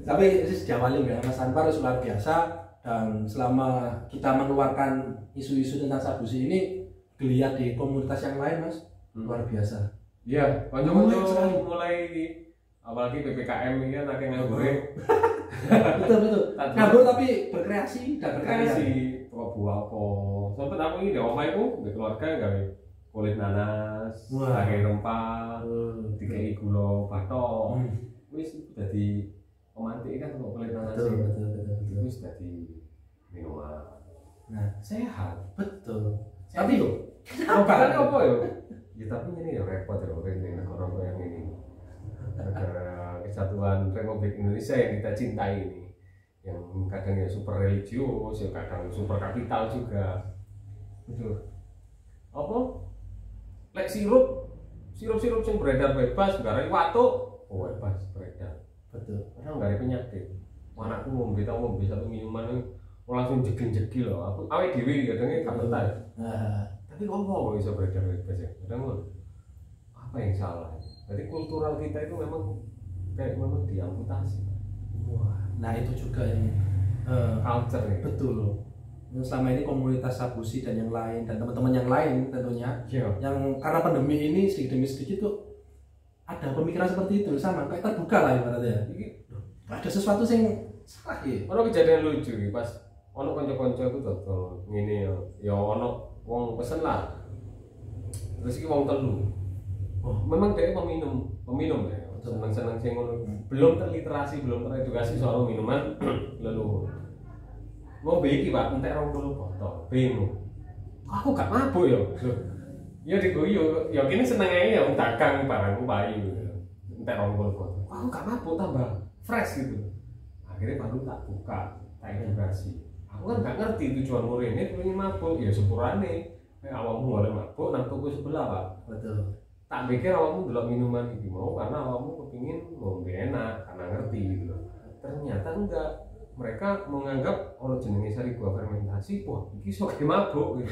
Tapi ini diawali ya Mas Anwar luar biasa. Dan selama kita mengeluarkan isu-isu tentang Sabusi ini geliat di komunitas yang lain Mas luar biasa. Iya, kanca-kanca mulai apalagi PPKM ini kan akeh nganggur. Betul. Nganggur tapi berkreasi dan berkarya. Buah apa. Sampai aku ini di omah iku di keluarga gawe kulit nanas, pakai rempah, dikai gula batok. Wis dadi pemantik kan kok kulit nanas. Betul. Wis dadi minuman. Nah, sehat. Betul. Tapi yo, kan apa yo? Ya tapi ini ya repot ya ini negara yang ini. Negara Kesatuan Republik Indonesia yang kita cintai ini. Yang kadang ya super religius, ya kadang super kapital juga. Betul. Apa? Lek sirup yang beredar bebas, gara watu, bebas beredar. Betul. Karena nggak ada penyakit. Anakku ngombe satu minuman itu langsung jegil loh. Aku awet dewi kadangnya gak betah. Tapi kok bisa beredar bebas ya? Kadang apa yang salah? Jadi kultural kita itu memang diamputasi. Wah, nah itu juga yang culture ya. Betul. Selama ini komunitas Sabusi dan yang lain dan teman-teman yang lain tentunya, yang karena pandemi ini sedikit demi sedikit tuh ada pemikiran seperti itu sama kayak terbuka lah ibaratnya. Ada sesuatu yang salah ya. Ono kejadian lucu nih pas ono kanca-kanca itu dodol ngene ya ono wong pesen lah. Terus iki wong telu. Memang dia peminum ya. Seneng-seneng sing ngono. Belum terliterasi, belum teredukasi soal minuman lalu mau iki Pak entek 20 botol. Bingung. Aku gak mabuk ya. Ya diguyu, ya kene seneng ae ya wong dagang barangku payu. Entek 20 botol. Aku gak mabuk tambah fresh gitu. Akhirnya baru tak buka, tak edukasi. Aku kan gak ngerti tujuan murine pengen mabuk, ya syukurane. Awakmu oleh mabuk nang toko sebelah, Pak. Betul. Tak pikir awakmu delok minuman iki mau karena awakmu kepingin ngombe enak, karena ngerti gitu. Ternyata enggak. Mereka menganggap jenenge sari buah fermentasi, wah iki sok mabuk gitu.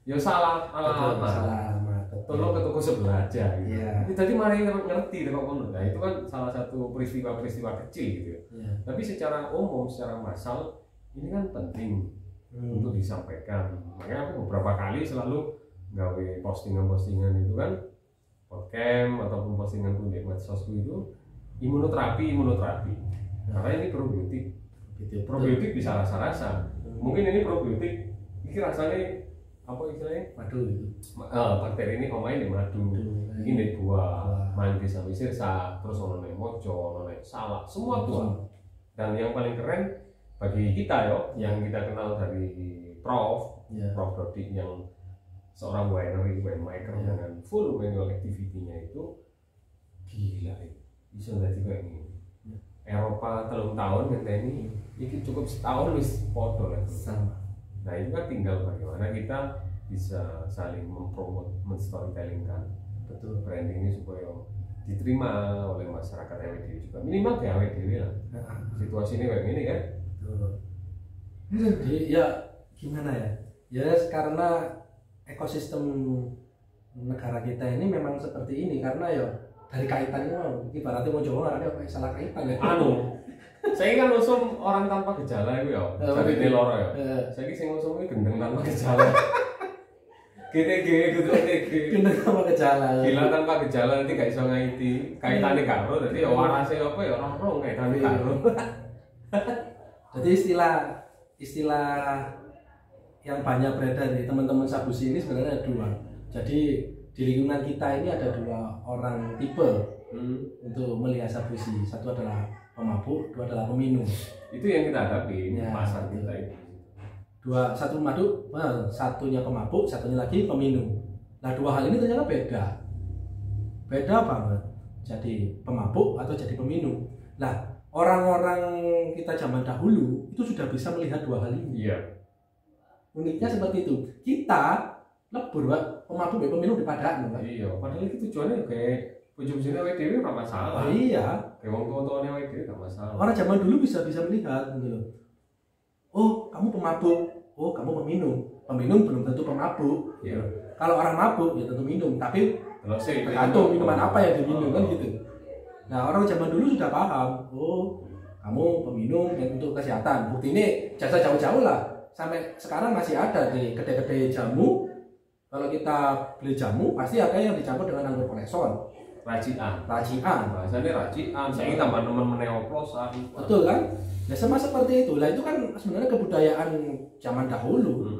Ya salah alamat. tolong ke toko sebelah aja gitu. Iya. Jadi mari ngerti kok ngono. Nah, itu kan salah satu peristiwa-peristiwa kecil gitu ya. Iya. Tapi secara umum, secara massal ini kan penting untuk disampaikan. Makanya aku beberapa kali selalu gawe postingan-postingan itu kan podcast ataupun postingan di medsosku itu imunoterapi. Karena ini probiotik bisa rasa-rasa. Mungkin ini probiotik ini rasanya apa istilahnya? Madu gitu. Bakteri ini omain di madu. Ini buah, manggis sampai sirsa, terus ono mojo, ono salak, semua buah. Dan yang paling keren bagi kita yang kita kenal dari Prof Dodi yang seorang winemaker dengan full manual activity-nya itu gila itu. Bisa jadi kayak gini. Eropa 3 tahun ini cukup setahun wis podo lah. Sama. Nah itu kan tinggal bagaimana kita bisa saling mempromot, men-storytelling-kan branding ini supaya diterima oleh masyarakat AWDW juga. Minimal ke AWDW lah. Situasi ini kayak gini kan. Jadi ya gimana ya? Ya karena ekosistem negara kita ini memang seperti ini karena ya dari kaitannya ibaratnya mau coba ada kayak salah kaitan ya. Saya kan usum orang tanpa gejala itu ya. Dari Neloro ya. Saya sing usum iki gendeng tanpa gejala. GTG gitu GTG. Gendeng tanpa gejala. Gila tanpa gejala nanti gak iso ngaiti. Kaitane karo dadi ya warase apa ya ora ro kaitane karo. Jadi istilah yang banyak beredar di teman-teman Sabusi ini sebenarnya ada 2. Jadi di lingkungan kita ini ada 2 orang tipe untuk melihat Sabusi. Satu adalah pemabuk, 2 adalah peminum. Itu yang kita hadapi ya, pasar kita itu. Satu mabuk, satunya pemabuk, satunya lagi peminum. Nah 2 hal ini ternyata beda banget. Jadi pemabuk atau jadi peminum. Nah orang-orang kita zaman dahulu itu sudah bisa melihat 2 hal ini. Iya. Uniknya seperti itu. Kita lebur, Pak, pemabuk dan peminum dipadakno, Pak. Iya, padahal itu tujuannya kayak ujung-ujungnya AWDW ora masalah. Iya. Kayak wong tua-tuane AWDW gak masalah. Orang zaman dulu bisa melihat gitu loh. Oh, kamu pemabuk. Oh, kamu peminum. Peminum belum tentu pemabuk. Iya. Kalau orang mabuk ya tentu minum, tapi tergantung minuman apa yang diminum kan gitu. Nah, orang zaman dulu sudah paham. Oh, kamu peminum dan untuk kesehatan. Bukti ini jasa jauh-jauh lah. Sampai sekarang masih ada di kedai-kedai jamu. Kalau kita beli jamu pasti ada yang dicampur dengan anggur kolekson. Racian. Bahasanya racian. Saya tambah nemen oplosan. Betul kan? Ya sama seperti itu. Lah itu kan sebenarnya kebudayaan zaman dahulu.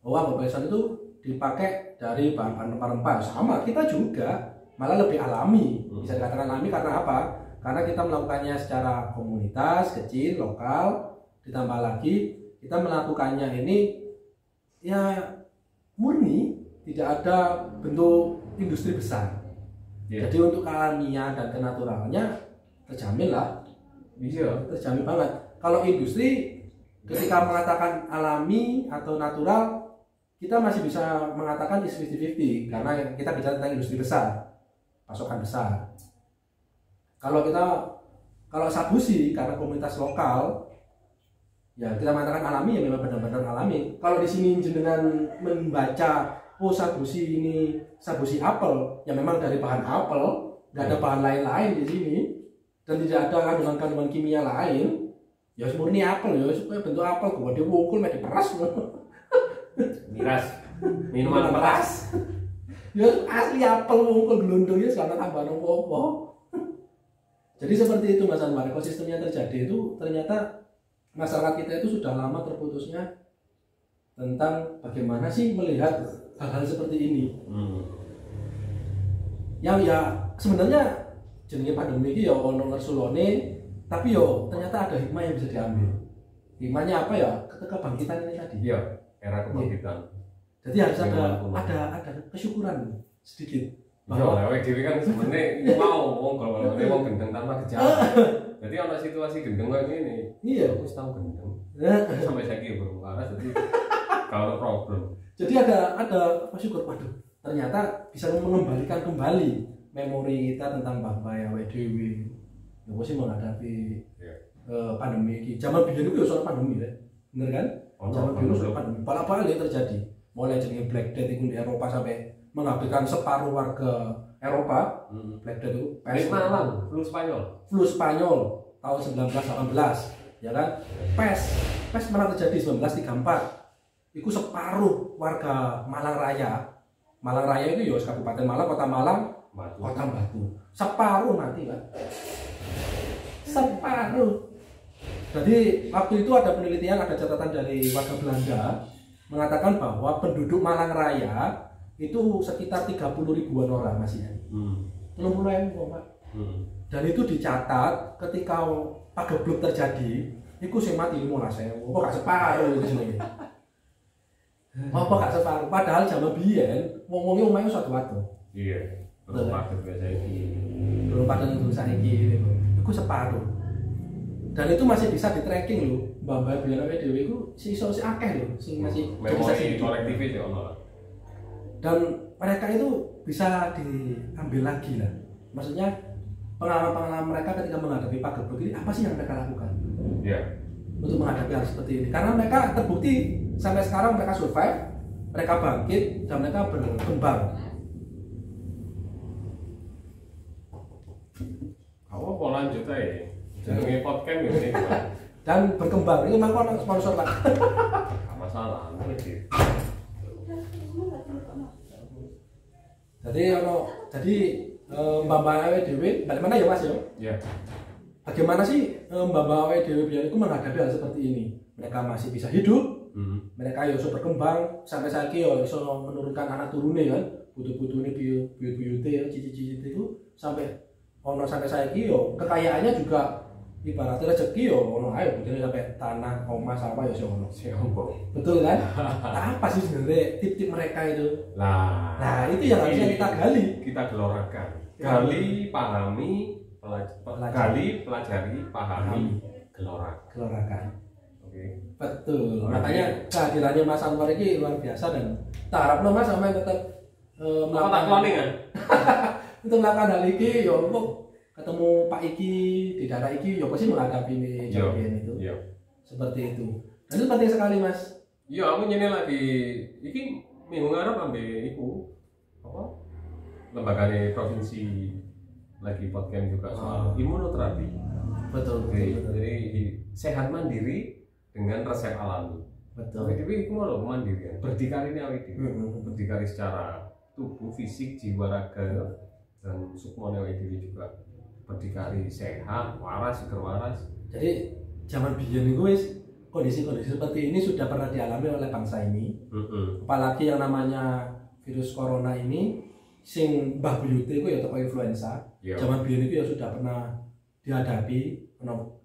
Oh, anggur kolekson itu dipakai dari bahan rempah-rempah. Sama kita juga, malah lebih alami. Bisa dikatakan alami karena apa? Karena kita melakukannya secara komunitas, kecil, lokal. Ditambah lagi kita melakukannya ini ya murni, tidak ada bentuk industri besar. Jadi untuk kealamian dan kenaturalnya terjamin lah. Bisa, terjamin banget. Kalau industri ketika mengatakan alami atau natural, kita masih bisa mengatakan is 50-50 karena kita bicara tentang industri besar, pasokan besar. Kalau Sabusi karena komunitas lokal, ya kita mengatakan alami ya memang benar-benar alami. Kalau di sini jenengan membaca oh Sabusi ini Sabusi apel, ya memang dari bahan apel, nggak ada bahan lain-lain di sini dan tidak ada kandungan-kandungan kimia lain. Ya murni apel ya supaya bentuk apel gua diwungkul mesti peras. Miras. Minuman peras. Ya asli apel wungkul glundungnya karena tambahan apa-apa. Jadi seperti itu Mas Anwar, ekosistem yang terjadi itu ternyata masyarakat kita itu sudah lama terputusnya tentang bagaimana sih melihat hal-hal seperti ini. Yang ya sebenarnya jenenge pandemi ini ya ono ngersulone, tapi yo ternyata ada hikmah yang bisa diambil. Hikmahnya apa ya? Ketika bangkitan ini tadi. Iya, era kebangkitan. Jadi harus ada kesyukuran sedikit. Iya, AWDW kan sebenarnya mau kalau wong gendeng tanpa gejala. Jadi ada situasi gendeng kayak gini. Iya, aku tahu gendeng. Sampai saya belum waras jadi kalau problem. Jadi ada syukur, waduh, ternyata bisa mengembalikan kembali memori kita tentang Bapak AWDW. Ya sih menghadapi pandemi ini. Zaman biyen itu soal pandemi ya. Bener kan? Zaman dulu soal pandemi. Bala-bala terjadi. Mulai jenenge Black Death itu di Eropa sampai menghabiskan separuh warga Eropa. Black Death itu pes Malang, flu Spanyol tahun 1918, ya kan? Pes pernah terjadi 1934. Itu separuh warga Malang Raya. Malang Raya itu ya Kabupaten Malang, Kota Malang, Kota Batu. Separuh mati, Pak. Separuh. Jadi waktu itu ada penelitian, ada catatan dari warga Belanda mengatakan bahwa penduduk Malang Raya itu sekitar 30 ribuan orang masih ya. 30 ribu, Pak. Dan itu dicatat ketika pagebluk terjadi, itu sing mati 15.000. Kok gak separuh itu jenenge. Apa gak separuh? Padahal zaman biyen wong-wonge omahe satu-satu. Iya. Belum padet saiki. Belum padet untuk saiki. Iku separuh. Dan itu masih bisa di tracking loh. Mbak-mbak biyen awake dhewe iku sisa akeh loh sing masih memori kolektif itu ono. Dan mereka itu bisa diambil lagi lah. Maksudnya pengalaman-pengalaman mereka ketika menghadapi pagebluk ini apa sih yang mereka lakukan? Iya. Untuk menghadapi hal seperti ini. Karena mereka terbukti sampai sekarang mereka survive, mereka bangkit dan mereka berkembang. Apa lanjut aja? Jenenge podcast ngene iki. Dan berkembang. Ini mangko ana sponsor, Pak. Enggak masalah, mungkin. Jadi mbak-mbak awake dhewe balik mana ya Mas ya? Iya. Bagaimana sih mbak-mbak awake dhewe biyen iku menghadapi hal seperti ini? Mereka masih bisa hidup. Mereka ya iso berkembang sampai saiki ya iso menurunkan anak turune kan. Butuh-butuhne buyut-buyute ya cici-cici itu sampai ono sampai saiki yo kekayaannya juga ibaratnya rezeki yo ono ayo mungkin sampai tanah, omah, sawah ya ono. Betul kan? Nah, apa sih sebenarnya tip-tip mereka itu? Nah, itu yang harusnya kita gali, kita gelorakan. Gali, pahami, pelajari, pahami, gelorakan. Oke. Betul. Makanya kehadirannya Mas Anwar ini luar biasa dan tak harapno Mas sampai tetap melakukan untuk melakukan hal ini ya untuk ketemu Pak Iki di daerah Iki ya pasti menghadapi ini jawaban itu. Iya. Seperti itu. Dan itu penting sekali Mas. Iya, aku nyene lagi iki minggu ngarep ambil iku apa? Lembagane provinsi lagi podcast juga soal imunoterapi. Betul. Jadi sehat mandiri dengan resep alami. Betul. Tapi itu malah mandiri, berdikari ini awake dhewe. Berdikari secara tubuh, fisik, jiwa, raga dan sukmane awake dhewe juga berdikari sehat, waras, seger waras. Jadi zaman biyen itu wis kondisi-kondisi seperti ini sudah pernah dialami oleh bangsa ini. Apalagi yang namanya virus corona ini sing mbah buyute iku ya teko influenza. Zaman biyen itu ya sudah pernah dihadapi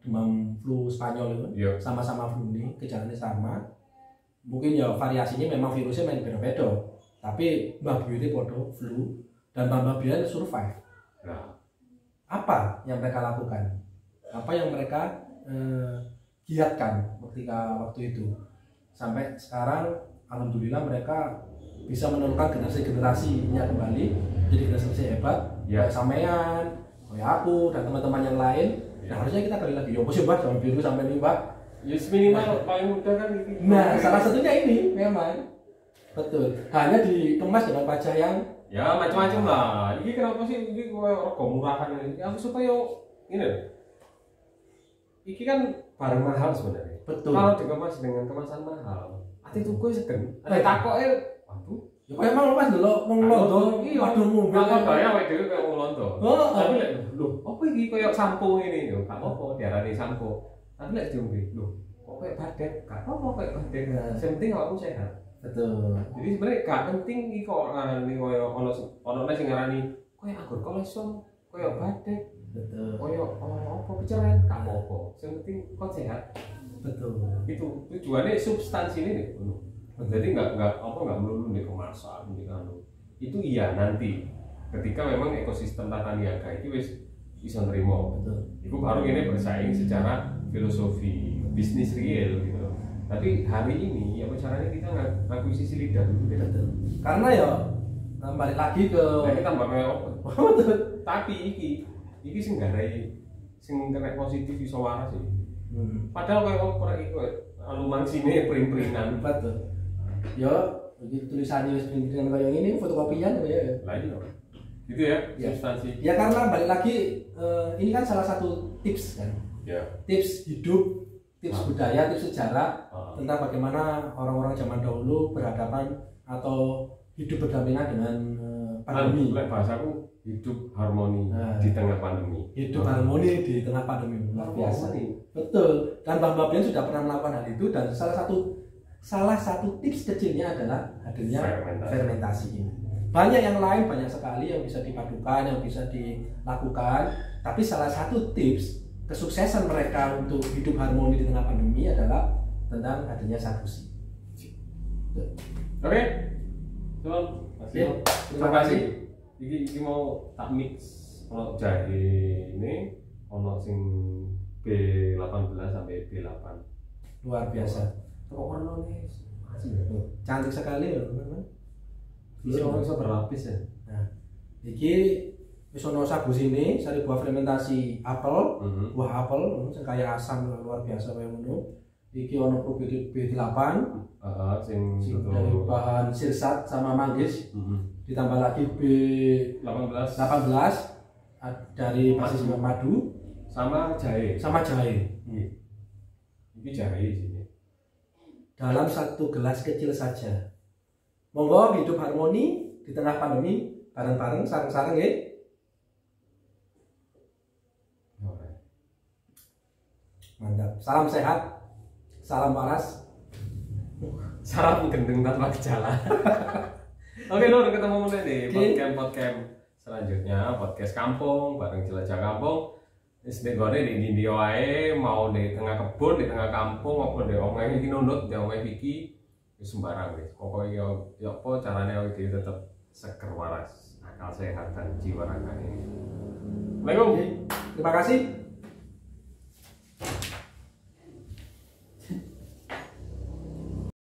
demam flu Spanyol itu. Sama-sama flu ini, gejalanya sama. Mungkin ya variasinya memang virusnya main beda-beda. Tapi mbah buyute podo flu dan mbah biyen survive. Nah, apa yang mereka lakukan? Apa yang mereka giatkan ketika waktu itu? Sampai sekarang alhamdulillah mereka bisa menurunkan generasi-generasinya kembali jadi generasi hebat. Kayak sampean, kayak aku dan teman-teman yang lain. Nah, harusnya kita kali lagi yo sih Mbak, jangan biru sampai nih Mbak. Ya minimal paling mudah kan ini. Nah, salah satunya ini memang betul. Hanya dikemas dengan wajah yang ya macam-macam lah. Ini kenapa sih ini koyo rego murahan ini? Aku supaya ini. Iki kan barang mahal sebenarnya. Betul. Kalau dikemas dengan kemasan mahal, ati tuku segen. Ada takoke, waduh. Ya kaya emang Mas delok wong londo iki waduh mobil. Kalau kaya awake dhewe kaya wong londo. Tapi lek lho, apa iki koyo sampo ngene yo? Gak apa-apa diarani sampo. Tapi lek diombe, lho, kok koyo badek? Gak apa-apa koyo badek. Sing penting awakmu sehat. Betul. Jadi sebenarnya gak penting iki kok koyo ono sing ngarani koyo anggur kolesterol, koyo badek. Betul. Koyo apa peceren gak apa-apa. Sing penting kok sehat. Betul. Itu tujuannya substansi ini nih. Jadi nggak melulu nih kemasan nih kan. Itu iya nanti ketika memang ekosistem tata niaga itu bisa nerimo. Betul. Itu baru ini bersaing secara filosofi bisnis real gitu. Tapi hari ini apa caranya kita ngakuisisi lidah dulu deh. Betul. Karena ya balik lagi ke kita tambah kayak apa? Betul. Tapi iki sing garai sing kena positif iso waras sih. Padahal kayak orang itu anu mangsine pring-pringan. Betul. Ya Jadi tulisannya dengan kayak ini fotokopian ya. Lah iya. Gitu ya, substansi. Ya karena balik lagi ini kan salah satu tips kan. Ya. Tips hidup, tips budaya, tips sejarah tentang bagaimana orang-orang zaman dahulu berhadapan atau hidup berdampingan dengan pandemi. Bahasaku hidup harmoni di tengah pandemi. Hidup harmoni di tengah pandemi luar biasa. Betul. Dan Bang Babian sudah pernah melakukan hal itu dan salah satu tips kecilnya adalah hadirnya fermentasi ini. Banyak yang lain, banyak sekali yang bisa dipadukan, yang bisa dilakukan. Tapi salah satu tips kesuksesan mereka untuk hidup harmoni di tengah pandemi adalah tentang adanya sabusi. Oke, terima kasih. Iki mau tak mix ono jahe ini, ono sing B18 sampai B8. Luar biasa. Ono nih, cantik sekali ya, teman-teman. Bisa berlapis ya. Nah, iki wis ono sabusi ini, sari buah fermentasi apel, buah apel, sing kaya asam luar biasa kaya ngono. Iki ono probiotik B8, sing dari bahan sirsat sama manggis, ditambah lagi B18 dari basis madu sama jahe. Ini jahe sini. Dalam satu gelas kecil saja. Monggo hidup harmoni di tengah pandemi bareng-bareng sareng-sareng ya. Mantap. Salam sehat. Salam waras. Salam gendeng tanpa gejala. Oke, Nur, ketemu mulai di podcast selanjutnya, podcast kampung bareng jelajah kampung. Wis nek gone di ndi wae, mau di tengah kebun, di tengah kampung, apa di omahe iki nundut, di omahe iki wis sembarang wis. Pokoke ya apa carane awake dhewe tetep seger waras, akal sehat dan jiwa raga ini. Assalamualaikum. Terima kasih.